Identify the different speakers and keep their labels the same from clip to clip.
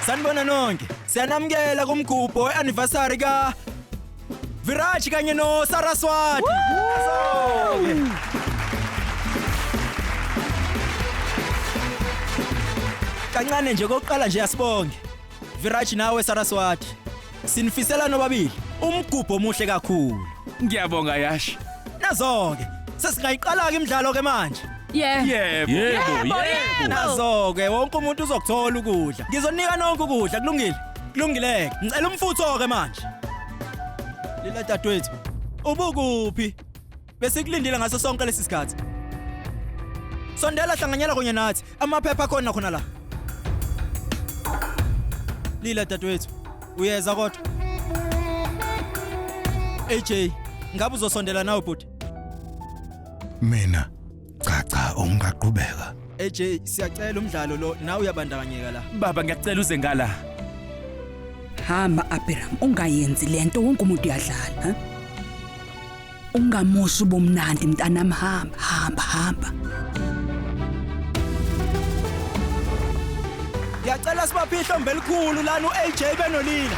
Speaker 1: Sanibona nonke. Siyanamukela kumgubho weanniversary ka Viraj kanye no Saraswati. Kancane nje kokuqala nje asibonge. Viraj nawe Saraswati. Sinifisela nobabili umgubho omuhle kakhulu.
Speaker 2: Ngiyabonga Yash.
Speaker 1: Nazo-ke sesingayiqala ke imidlalo ke manje.
Speaker 2: Yebo.
Speaker 1: Nazo-ke wonke umuntu uzokuthola ukudla. Ngizonika nonke ukudla kulungile. Kulungileke. Ngicela umfutho ke manje. Lila dadwethu. Ubukuphi? Bese kulindile ngaso sonke lesi sikhathi. Sondela hlanganyela kunye nathi. Amaphepha khona la. Lila dadwethu. Uyeza kodwa. AJ, ngabe uzosondela nawe bhuti?
Speaker 3: Mina cha ungaqhubeka.
Speaker 1: AJ, siyacela umdlalo lo nawe uyabandakanyeka la.
Speaker 2: Baba ngiyacela uze ngala.
Speaker 4: Hamba Abraham, ungayenzi lento wonke umuntu uyadlala, ha? Ungamoshi ubumnandi mntanami, hamba.
Speaker 1: Ngiyacela sibaphe ihlombe elikhulu lana uAJ benolila.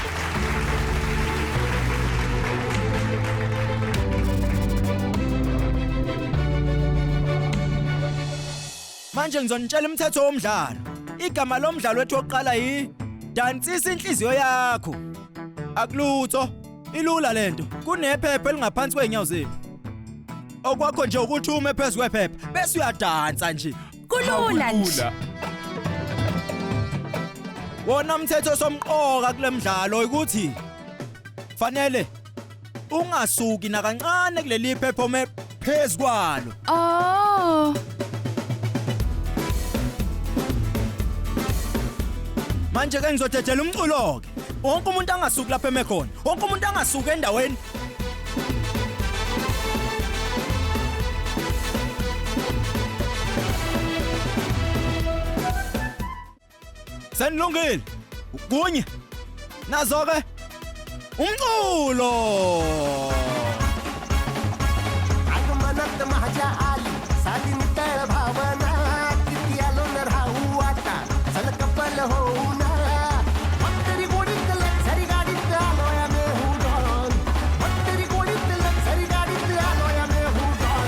Speaker 1: Manje ngizonitshela imithetho womdlalo. Igama lomdlalo wethu oqala yi dansisa inhliziyo yakho. Akulutho, ilula lento. Kunephepha elingaphansi kweenyawo zenu. Okwakho nje ukuthi ume phezulu kwephepha bese uyadansa nje.
Speaker 4: Kulula nje.
Speaker 1: Wona umthetho somqoka kulemidlalo ukuthi fanele ungasuki nakancane kuleli phepha ome phezulu kwalo.
Speaker 4: Oh.
Speaker 1: Manje ke ngizodedela umculo ke. Wonke umuntu angasuki lapha emekhona. Wonke umuntu angasuki endaweni. Senilungile. Kunye. Nazo ke umculo.
Speaker 5: आगमनात माझ्या आली साधी नितळ भावना किती आलो न राहू आता चल कपल होऊ ना मत्तरी गोडीत लक्झरी गाडीत आलोय आम्ही हुडॉन मत्तरी गोडीत लक्झरी गाडीत आलोय आम्ही हुडॉन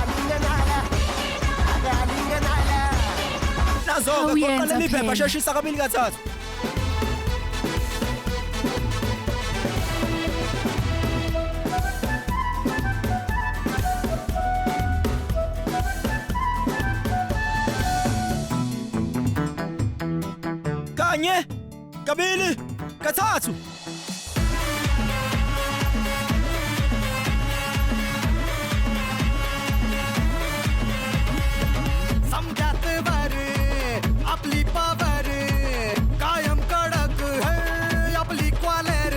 Speaker 5: आलिंगनाला अगं आलिंगनाला
Speaker 1: Nazo ke
Speaker 4: Awuyenza
Speaker 1: qoqala liphepha
Speaker 4: phela.
Speaker 1: sheshisa kabili kathathu. Kanye, kabili, kathathu.
Speaker 5: समजात बारे आपली पावर कायम कडक है आपली क्वालर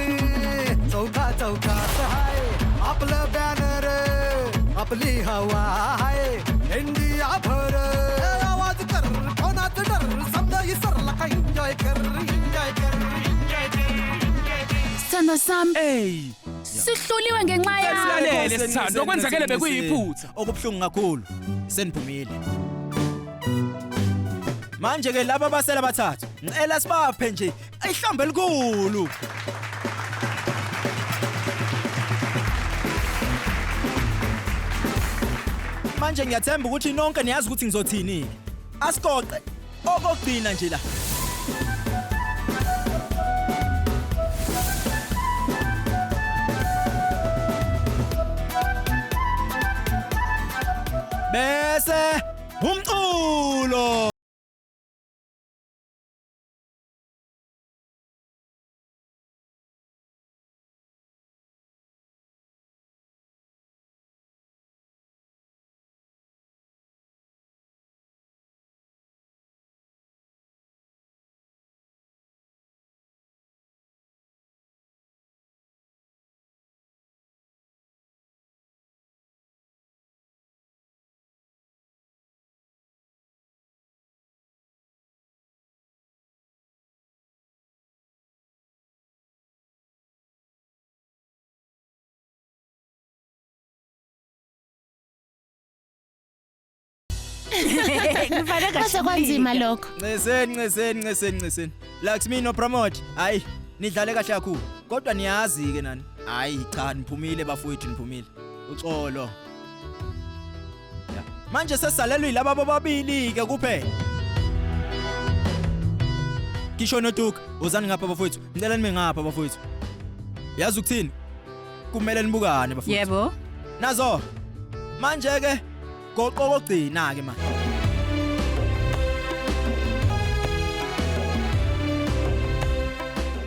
Speaker 5: चौका हाय आपलं बॅनर आपली हवा आहे इंडिया भर आवाज कर कोणाच डर समजा इसरला का एन्जॉय कर
Speaker 4: Sithando sami,
Speaker 2: Hey,
Speaker 4: sihluliwe ngenxa yakho.
Speaker 2: silalele sithando okwenzakele bekuyiphutha.
Speaker 1: Okubhlungu kakhulu. Seniphumile. Manje ke laba basela bathathu. Ngicela sibaphe nje ihlombe elikhulu. Manje ngiyathemba ukuthi nonke niyazi ukuthi ngizothini. Asigoqe okugcina nje la. Bese umculo.
Speaker 4: Kufanele
Speaker 6: Kwase kwanzima lokho.
Speaker 1: Nceseni. Laxmi no promote. Hayi, nidlale kahle kakhulu. Kodwa niyazi ke nani. Hayi cha niphumile bafowethu niphumile. Uxolo. Ya. Manje sesalelwe yilabo bobabili ke kuphela. Kisho noTuka, uzani ngapha bafowethu. Ngicela nime ngapha bafowethu. Yazi ukuthini? Kumele nibukane bafowethu.
Speaker 4: Yebo.
Speaker 1: Nazo. Manje ke goqo kokugcina ke manje.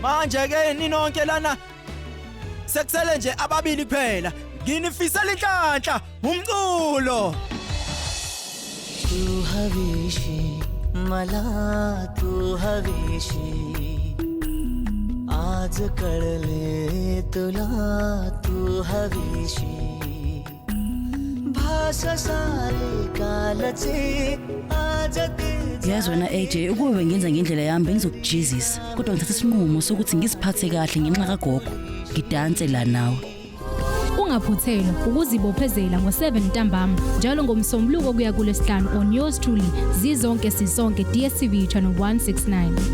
Speaker 1: Manje ke ninonke lana sekusele nje ababili kuphela. Nginifisela inhlanhla umculo.
Speaker 7: तू हवेशी मला तू हवेशी आज कळले तुला तू हवेशी भाषा सारे कालचे आज
Speaker 8: Yazi wena AJ ukube bengenza ngendlela yami bengizokujizisa kodwa ngithatha isinqumo sokuthi ngiziphathe kahle ngenxa kagogo ngidanse la nawe
Speaker 9: Ungaphuthelwa ukuzibophezela ngo7 ntambama njalo ngomsombuluko kuya kulesihlanu on yours truly zizonke sisonke DStv channel 169